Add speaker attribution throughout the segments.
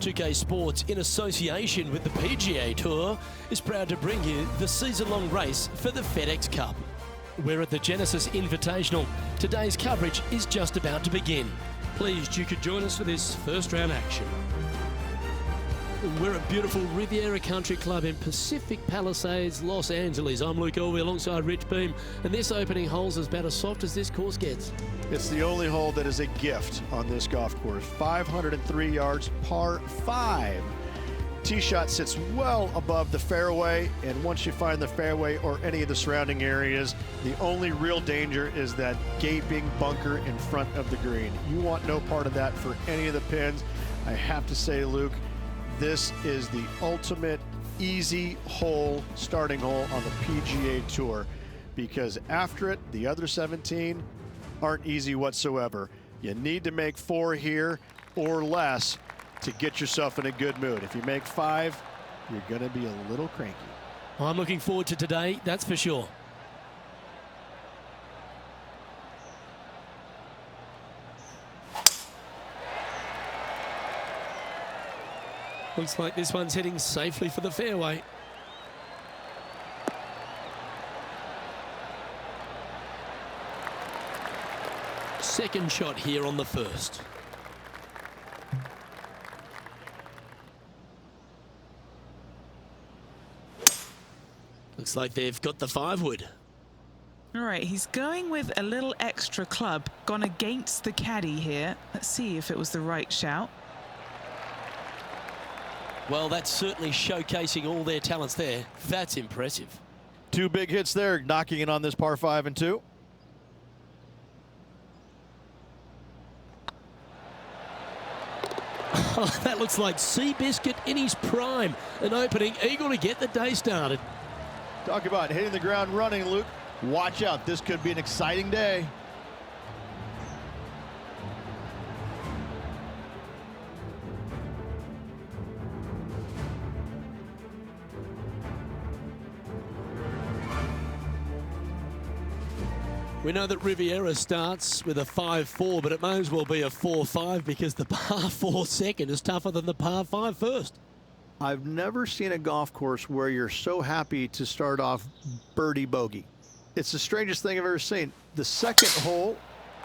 Speaker 1: 2K Sports, in association with the PGA Tour, is proud to bring you the season-long race for the FedEx Cup. We're at the Genesis Invitational. Today's coverage is just about to begin. Pleased you could join us for this first round action. We're at beautiful Riviera Country Club in Pacific Palisades, Los Angeles. I'm Luke Elvey alongside Rich Beam, and this opening hole's about as soft as this course gets.
Speaker 2: It's the only hole that is a gift on this golf course. 503 yards, par 5. Tee shot sits well above the fairway, and once you find the fairway or any of the surrounding areas, the only real danger is that gaping bunker in front of the green. You want no part of that for any of the pins. I have to say, Luke, this is the ultimate easy hole, starting hole on the PGA Tour, because after it, the other 17 aren't easy whatsoever. You need to make 4 here or less to get yourself in a good mood. If you make 5, you're going to be a little cranky.
Speaker 1: I'm looking forward to today, that's for sure. Looks like this one's heading safely for the fairway. Second shot here on the first. Looks like they've got the 5-wood.
Speaker 3: All right, he's going with a little extra club, gone against the caddy here. Let's see if it was the right shout.
Speaker 1: Well, that's certainly showcasing all their talents there. That's impressive.
Speaker 2: 2 big hits there, knocking it on this par 5 and 2.
Speaker 1: Oh, that looks like Seabiscuit in his prime. An opening eagle to get the day started.
Speaker 2: Talk about hitting the ground running, Luke. Watch out, this could be an exciting day.
Speaker 1: We know that Riviera starts with a 5-4, but it may as well be a 4-5 because the par 4 second is tougher than the par 5 first.
Speaker 2: I've never seen a golf course where you're so happy to start off birdie bogey. It's the strangest thing I've ever seen. The second hole,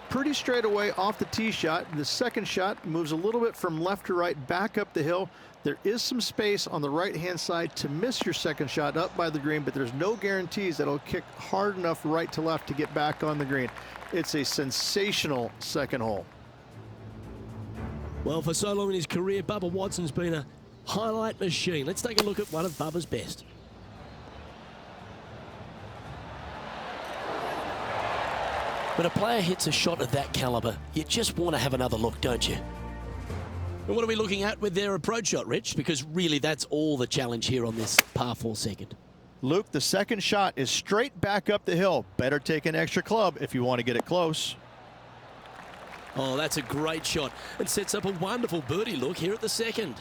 Speaker 2: pretty straight away off the tee shot. The second shot moves a little bit from left to right, back up the hill. There is some space on the right-hand side to miss your second shot up by the green, but there's no guarantees that it'll kick hard enough right to left to get back on the green. It's a sensational second hole.
Speaker 1: Well, for so long in his career, Bubba Watson's been a highlight machine. Let's take a look at one of Bubba's best. When a player hits a shot of that caliber, you just want to have another look, don't you? And what are we looking at with their approach shot, Rich? Because really that's all the challenge here on this par 4 second.
Speaker 2: Luke, the second shot is straight back up the hill. Better take an extra club if you want to get it close.
Speaker 1: Oh, that's a great shot. It sets up a wonderful birdie look here at the second.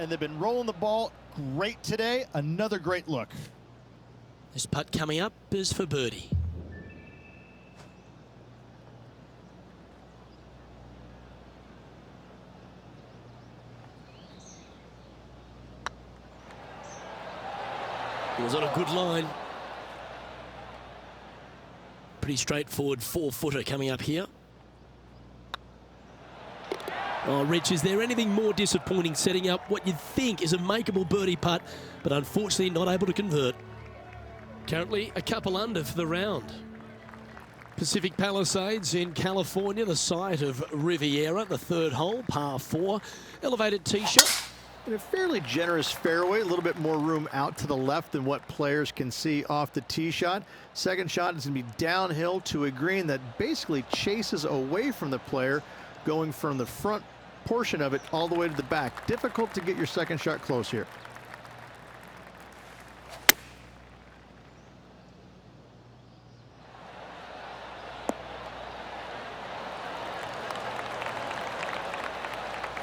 Speaker 2: And they've been rolling the ball great today. Another great look.
Speaker 1: This putt coming up is for birdie. It was on a good line. Pretty straightforward 4-footer coming up here. Oh, Rich, is there anything more disappointing setting up what you'd think is a makeable birdie putt, but unfortunately not able to convert? Currently a couple under for the round. Pacific Palisades in California, the site of Riviera, the third hole, par 4. Elevated tee shot.
Speaker 2: In a fairly generous fairway, a little bit more room out to the left than what players can see off the tee shot. Second shot is going to be downhill to a green that basically chases away from the player, going from the front portion of it all the way to the back. Difficult to get your second shot close here.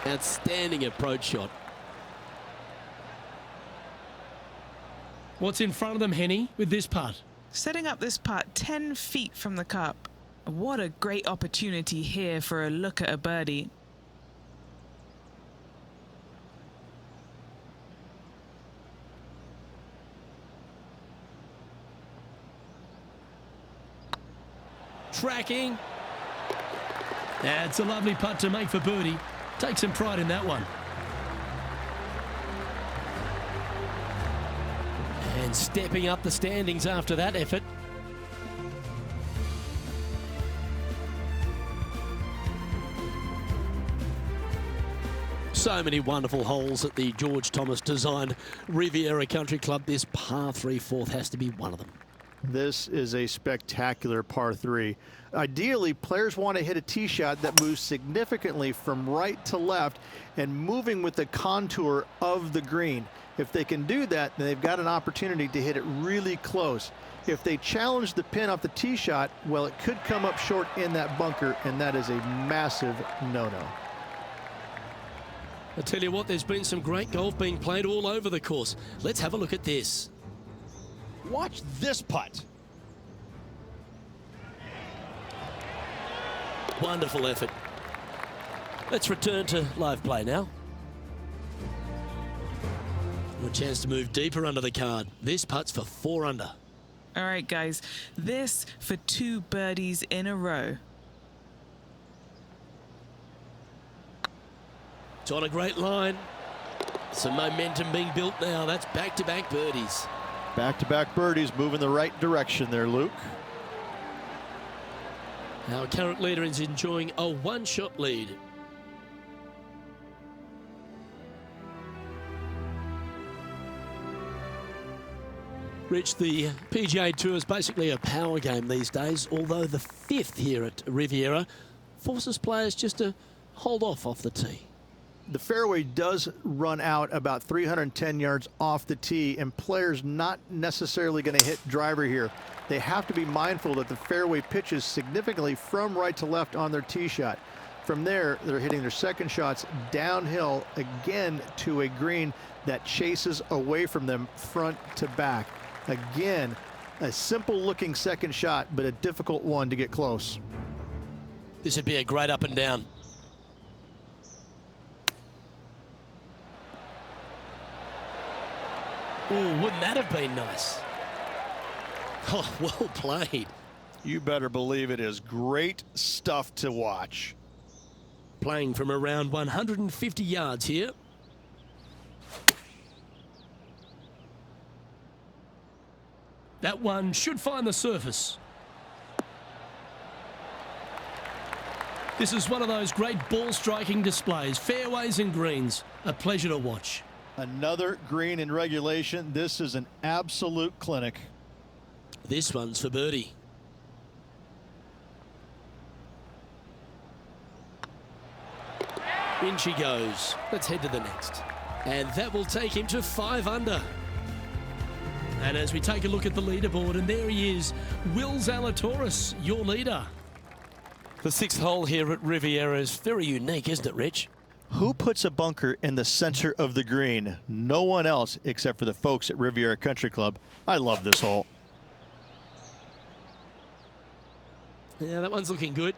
Speaker 1: Outstanding approach shot. What's in front of them, Henny, with this putt?
Speaker 3: Setting up this putt 10 feet from the cup. What a great opportunity here for a look at a birdie.
Speaker 1: tracking. That's a lovely putt to make for birdie. Take some pride in that one. And stepping up the standings after that effort. So many wonderful holes at the George Thomas designed Riviera Country Club. This par 3 fourth has to be one of them.
Speaker 2: This is a spectacular par 3. Ideally, players want to hit a tee shot that moves significantly from right to left and moving with the contour of the green. If they can do that, then they've got an opportunity to hit it really close. If they challenge the pin off the tee shot, well, it could come up short in that bunker, and that is a massive no-no.
Speaker 1: I tell you what, there's been some great golf being played all over the course. Let's have a look at this.
Speaker 2: Watch this putt.
Speaker 1: Wonderful effort. Let's return to live play now. A chance to move deeper under the card. This putt's for 4 under.
Speaker 3: All right, guys, this for 2 birdies in a row.
Speaker 1: It's on a great line. Some momentum being built now. That's back-to-back birdies.
Speaker 2: Back-to-back birdies, moving the right direction there, Luke.
Speaker 1: Our current leader is enjoying a 1-shot lead. Rich, the PGA Tour is basically a power game these days, although the 5th here at Riviera forces players just to hold off the tee.
Speaker 2: The fairway does run out about 310 yards off the tee, and players not necessarily going to hit driver here. They have to be mindful that the fairway pitches significantly from right to left on their tee shot. From there, they're hitting their second shots downhill again to a green that chases away from them front to back. Again, a simple looking second shot, but a difficult one to get close.
Speaker 1: This would be a great up and down. Oh, wouldn't that have been nice? Oh, well played.
Speaker 2: You better believe it is great stuff to watch.
Speaker 1: Playing from around 150 yards here. That one should find the surface. This is one of those great ball striking displays. Fairways and greens. A pleasure to watch.
Speaker 2: Another green in regulation. This is an absolute clinic.
Speaker 1: This one's for birdie. In she goes. Let's head to the next. And that will take him to 5 under. And as we take a look at the leaderboard, and there he is, Will Zalatoris, your leader. The 6th hole here at Riviera is very unique, isn't it, Rich?
Speaker 2: Who puts a bunker in the center of the green? No one else except for the folks at Riviera Country Club. I love this hole.
Speaker 1: Yeah, that one's looking good.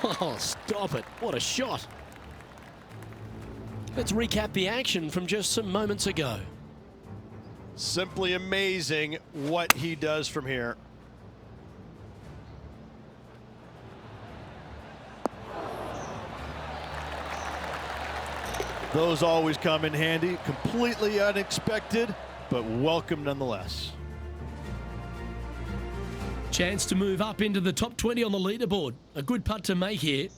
Speaker 1: Oh, stop it. What a shot. Let's recap the action from just some moments ago.
Speaker 2: Simply amazing what he does from here. Those always come in handy. Completely unexpected, but welcome nonetheless.
Speaker 1: Chance to move up into the top 20 on the leaderboard. A good putt to make here.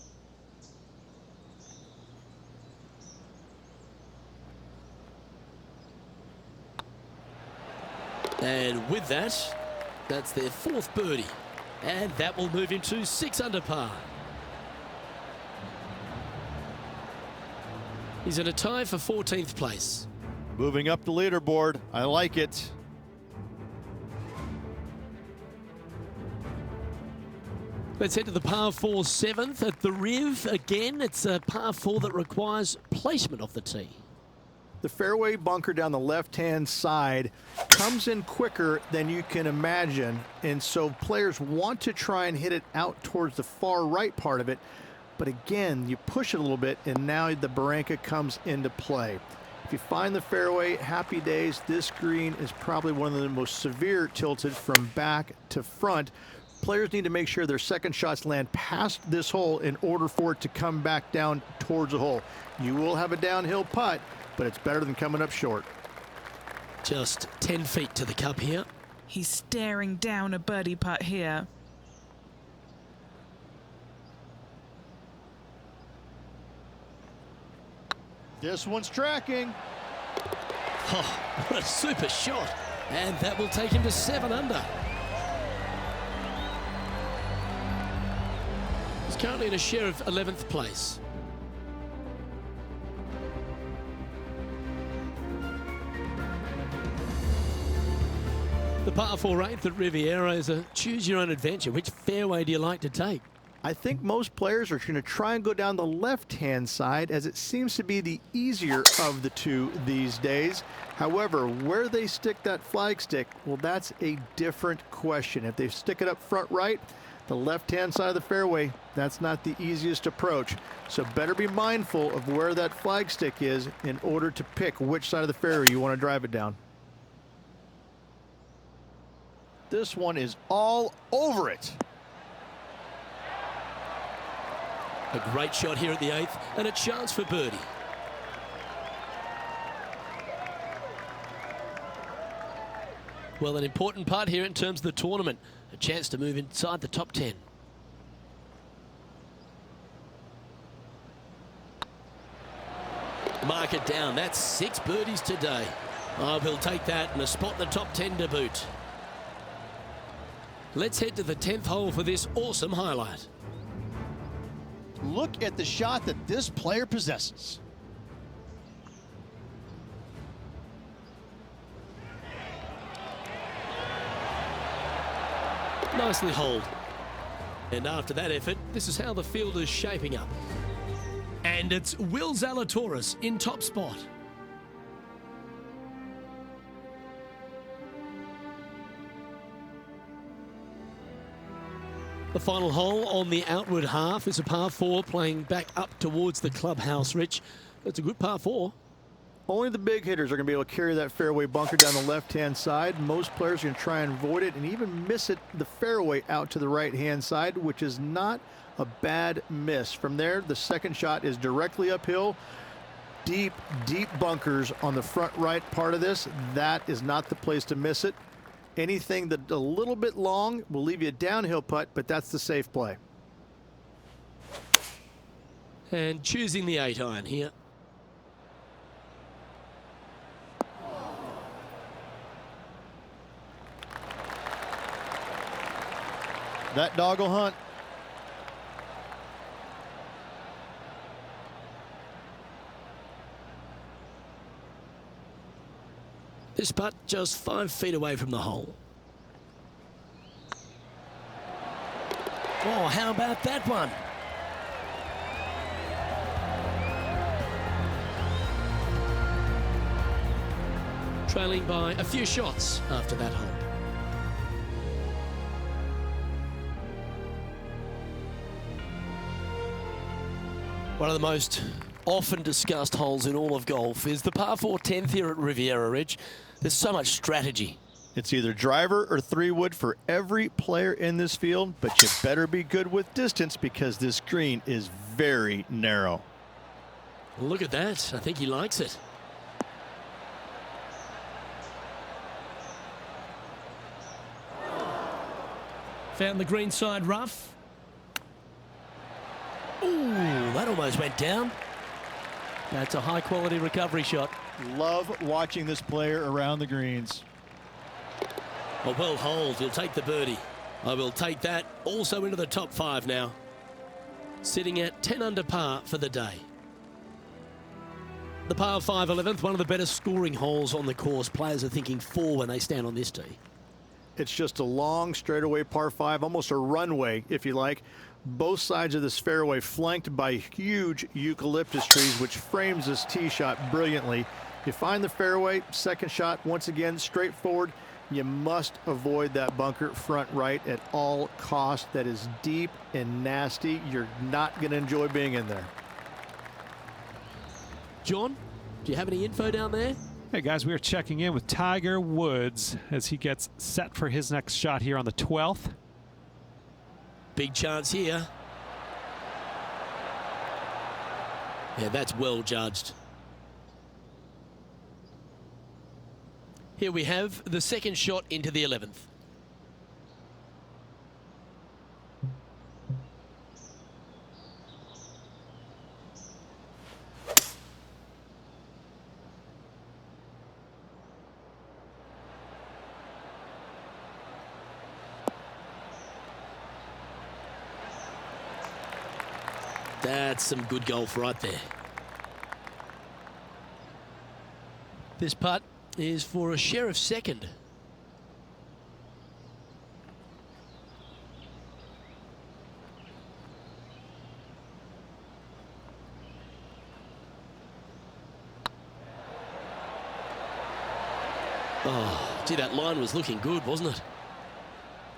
Speaker 1: And with that, that's their 4th birdie. And that will move him to 6 under par. He's in a tie for 14th place.
Speaker 2: Moving up the leaderboard. I like it.
Speaker 1: Let's head to the par 4 7th at the Riv. Again, it's a par 4 that requires placement of the tee.
Speaker 2: The fairway bunker down the left-hand side comes in quicker than you can imagine, and so players want to try and hit it out towards the far right part of it. But again, you push it a little bit, and now the barranca comes into play. If you find the fairway, happy days. This green is probably one of the most severe tilted from back to front. Players need to make sure their second shots land past this hole in order for it to come back down towards the hole. You will have a downhill putt, but it's better than coming up short.
Speaker 1: Just 10 feet to the cup here.
Speaker 3: He's staring down a birdie putt here.
Speaker 2: This one's tracking.
Speaker 1: Oh, what a super shot. And that will take him to 7 under. He's currently in a share of 11th place. The par 4 8th at Riviera is a choose-your-own-adventure. Which fairway do you like to take?
Speaker 2: I think most players are going to try and go down the left-hand side, as it seems to be the easier of the two these days. However, where they stick that flag stick, well, that's a different question. If they stick it up front right, the left-hand side of the fairway, that's not the easiest approach. So better be mindful of where that flag stick is in order to pick which side of the fairway you want to drive it down. This one is all over it.
Speaker 1: A great shot here at the 8th, and a chance for birdie. Well, an important part here in terms of the tournament. A chance to move inside the top 10. Mark it down. That's 6 birdies today. Oh, he'll take that and a spot in the top 10 to boot. Let's head to the 10th hole for this awesome highlight.
Speaker 2: Look at the shot that this player possesses.
Speaker 1: Nicely holed. And after that effort, this is how the field is shaping up. And it's Will Zalatoris in top spot. The final hole on the outward half is a par 4 playing back up towards the clubhouse, Rich. It's a good par 4.
Speaker 2: Only the big hitters are going to be able to carry that fairway bunker down the left-hand side. Most players are going to try and avoid it and even miss it the fairway out to the right-hand side, which is not a bad miss. From there, the second shot is directly uphill. Deep, deep bunkers on the front right part of this. That is not the place to miss it. Anything that a little bit long will leave you a downhill putt, but that's the safe play.
Speaker 1: And choosing the 8-iron here.
Speaker 2: That dog will hunt.
Speaker 1: This putt just 5 feet away from the hole. Oh, how about that one? Trailing by a few shots after that hole. One of the most often discussed holes in all of golf is the par 4 10th here at Riviera Ridge. There's so much strategy.
Speaker 2: It's either driver or 3-wood for every player in this field, but you better be good with distance because this green is very narrow.
Speaker 1: Look at that. I think he likes it. Found the green side rough. Ooh, that almost went down. That's a high-quality recovery shot.
Speaker 2: Love watching this player around the greens.
Speaker 1: A well holed. He'll take the birdie. I will take that also into the top 5 now. Sitting at 10 under par for the day. The par 5 11th, one of the better scoring holes on the course. Players are thinking 4 when they stand on this tee.
Speaker 2: It's just a long straightaway par 5, almost a runway, if you like. Both sides of this fairway flanked by huge eucalyptus trees, which frames this tee shot brilliantly. You find the fairway, second shot, once again, straightforward. You must avoid that bunker front right at all costs. That is deep and nasty. You're not going to enjoy being in there.
Speaker 1: John, Do you have any info down there?
Speaker 4: Hey guys, we are checking in with Tiger Woods as he gets set for his next shot here on the 12th.
Speaker 1: Big chance here. Yeah, that's well judged. Here we have the second shot into the 11th. That's some good golf right there. This putt is for a share of second. Oh, gee, that line was looking good, wasn't it?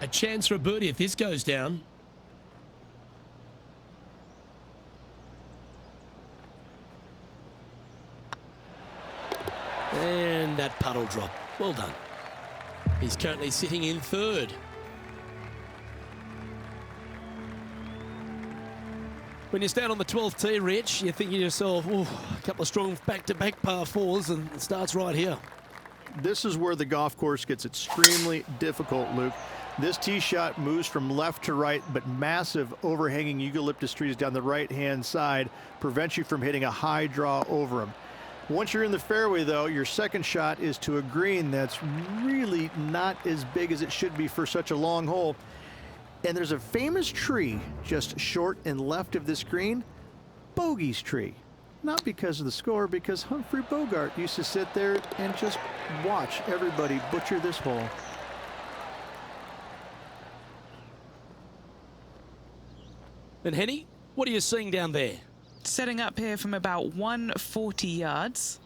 Speaker 1: A chance for a birdie if this goes down. And that puddle drop. Well done. He's currently sitting in third. When you stand on the 12th tee, Rich, you're thinking to yourself, oh, a couple of strong back-to-back par fours, and it starts right here.
Speaker 2: This is where the golf course gets extremely difficult, Luke. This tee shot moves from left to right, but massive overhanging eucalyptus trees down the right-hand side prevents you from hitting a high draw over them. Once you're in the fairway, though, your second shot is to a green that's really not as big as it should be for such a long hole. And there's a famous tree just short and left of this green, Bogey's tree. Not because of the score, because Humphrey Bogart used to sit there and just watch everybody butcher this hole.
Speaker 1: And Henny, what are you seeing down there?
Speaker 3: Setting up here from about 140 yards.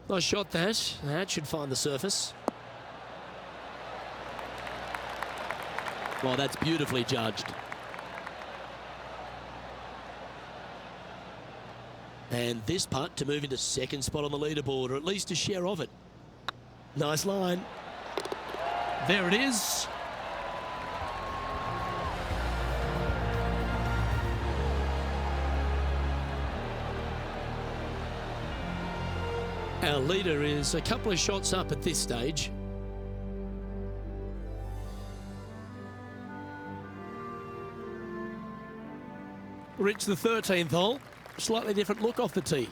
Speaker 1: Nice shot that. That should find the surface. Well, that's beautifully judged. And this putt to move into second spot on the leaderboard, or at least a share of it. Nice line. There it is. Our leader is a couple of shots up at this stage. Rich, the 13th hole. Slightly different look off the tee.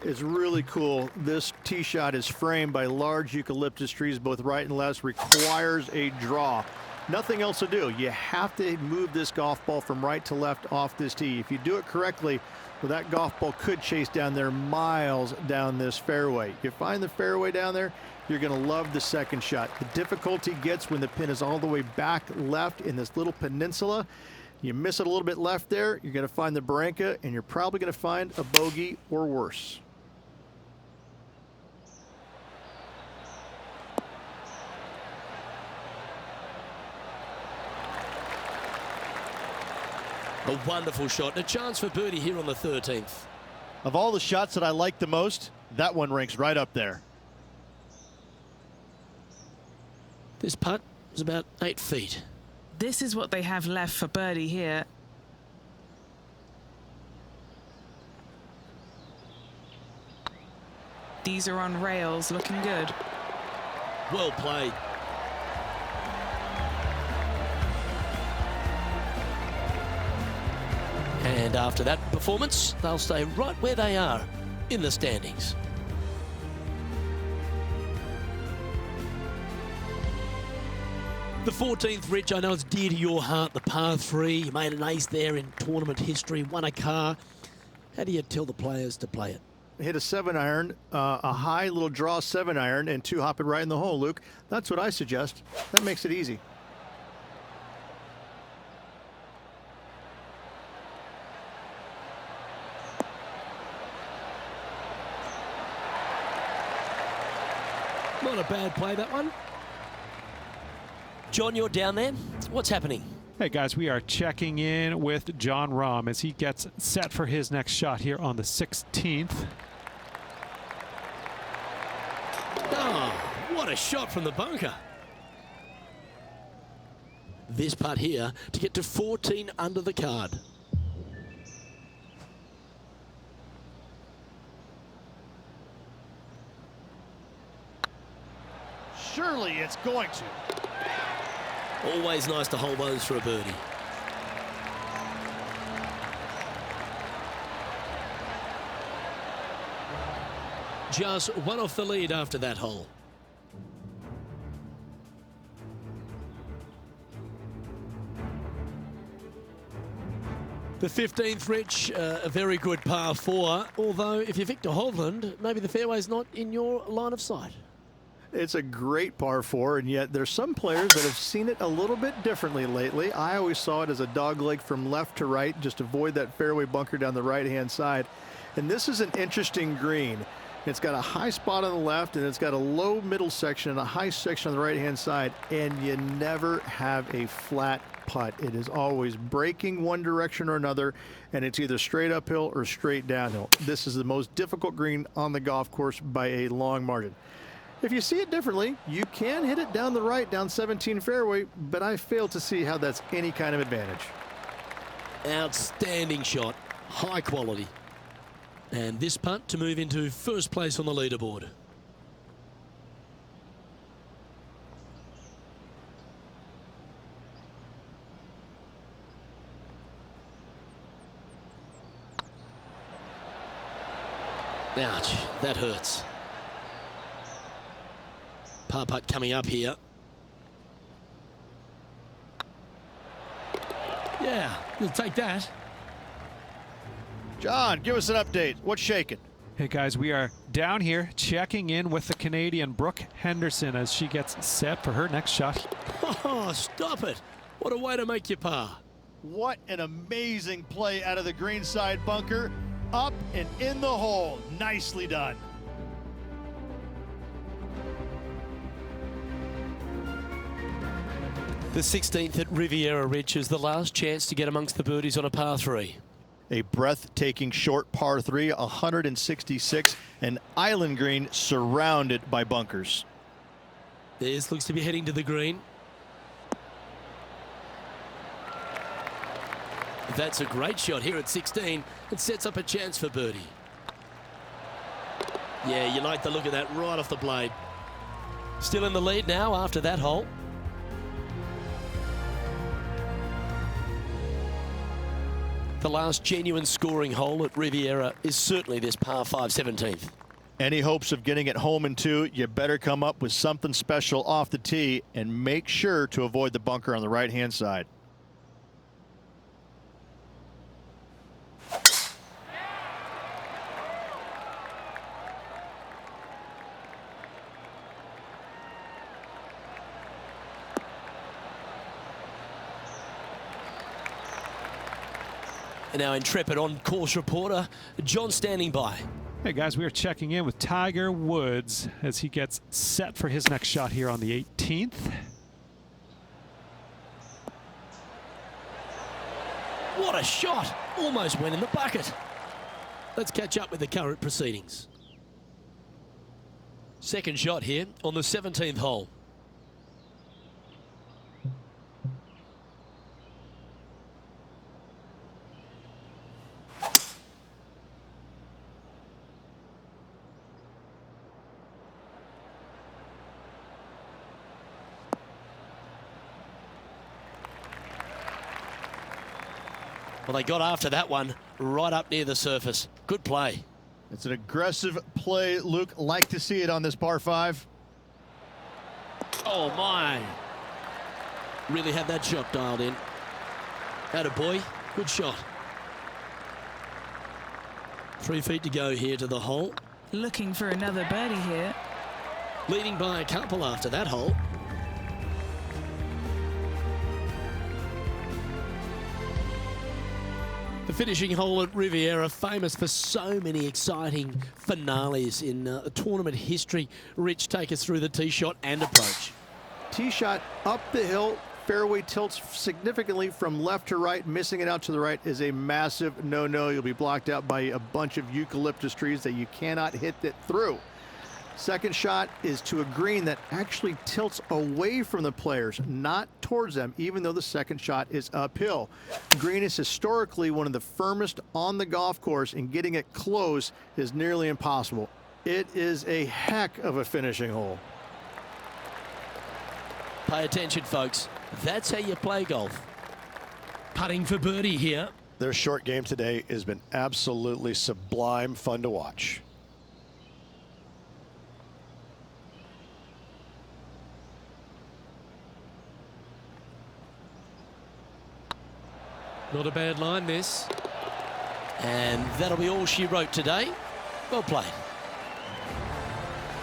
Speaker 2: It's really cool. This tee shot is framed by large eucalyptus trees, both right and left, requires a draw. Nothing else to do. You have to move this golf ball from right to left off this tee. If you do it correctly, well, that golf ball could chase down there miles down this fairway. You find the fairway down there, you're going to love the second shot. The difficulty gets when the pin is all the way back left in this little peninsula. You miss it a little bit left there, you're going to find the barranca, and you're probably going to find a bogey or worse.
Speaker 1: A wonderful shot. A chance for birdie here on the 13th.
Speaker 2: Of all the shots that I like the most, that one ranks right up there.
Speaker 1: This putt is about 8 feet.
Speaker 3: This is what they have left for birdie here. These are on rails, looking good.
Speaker 1: Well played. And after that performance, they'll stay right where they are in the standings. The 14th, Rich, I know it's dear to your heart, the par 3. You made an ace there in tournament history, won a car. How do you tell the players to play it?
Speaker 2: Hit a 7-iron, a high little draw 7-iron, and 2 hop it right in the hole, Luke. That's what I suggest. That makes it easy.
Speaker 1: Not a bad play, that one. John, you're down there. What's happening?
Speaker 4: Hey guys, we are checking in with John Rahm as he gets set for his next shot here on the 16th.
Speaker 1: Oh, what a shot from the bunker. This putt here to get to 14 under the card.
Speaker 2: Surely it's going to.
Speaker 1: Always nice to hold those for a birdie. Just one off the lead after that hole. The 15th, Rich, a very good par 4. Although, if you're Victor Hovland, maybe the fairway's not in your line of sight.
Speaker 2: It's a great par 4, and yet there's some players that have seen it a little bit differently lately. I always saw it as a dog leg from left to right, just avoid that fairway bunker down the right-hand side. And this is an interesting green. It's got a high spot on the left, and it's got a low middle section and a high section on the right-hand side, and you never have a flat putt. It is always breaking one direction or another, and it's either straight uphill or straight downhill. This is the most difficult green on the golf course by a long margin. If you see it differently, you can hit it down the right, down 17 fairway, but I fail to see how that's any kind of advantage.
Speaker 1: Outstanding shot, high quality. And this putt to move into first place on the leaderboard. Ouch, that hurts. Par putt coming up here. Yeah, we'll take that.
Speaker 2: John, give us an update. What's shaking?
Speaker 4: Hey guys, we are down here checking in with the Canadian Brooke Henderson as she gets set for her next shot.
Speaker 1: Oh, stop it. What a way to make your par.
Speaker 2: What an amazing play out of the greenside bunker. Up and in the hole. Nicely done.
Speaker 1: The 16th at Riviera Ridge is the last chance to get amongst the birdies on a par 3.
Speaker 2: A breathtaking short par 3, 166, an island green surrounded by bunkers.
Speaker 1: This looks to be heading to the green. That's a great shot here at 16. It sets up a chance for birdie. Yeah, you like the look of that right off the blade. Still in the lead now after that hole. The last genuine scoring hole at Riviera is certainly this par 5 17th.
Speaker 2: Any hopes of getting it home in 2, you better come up with something special off the tee and make sure to avoid the bunker on the right-hand side.
Speaker 1: And now intrepid on-course reporter John standing by.
Speaker 4: Hey guys, we are checking in with Tiger Woods as he gets set for his next shot here on the 18th.
Speaker 1: What a shot! Almost went in the bucket. Let's catch up with the current proceedings. Second shot here on the 17th hole. Well, they got after that one right up near the surface. Good play.
Speaker 2: It's an aggressive play, Luke. Like to see it on this par 5.
Speaker 1: Oh, my. Really had that shot dialed in. Attaboy. Good shot. 3 feet to go here to the hole.
Speaker 3: Looking for another birdie here.
Speaker 1: Leading by a couple after that hole. The finishing hole at Riviera, famous for so many exciting finales in tournament history. Rich, take us through the tee shot and approach.
Speaker 2: Tee shot up the hill, fairway tilts significantly from left to right. Missing it out to the right is a massive no-no. You'll be blocked out by a bunch of eucalyptus trees that you cannot hit it through. Second shot is to a green that actually tilts away from the players, not towards them, even though the second shot is uphill. Green is historically one of the firmest on the golf course, and getting it close is nearly impossible. It is a heck of a finishing hole.
Speaker 1: Pay attention, folks. That's how you play golf. Putting for birdie here.
Speaker 2: Their short game today has been absolutely sublime fun to watch.
Speaker 1: Not a bad line, this. And that'll be all she wrote today. Well played.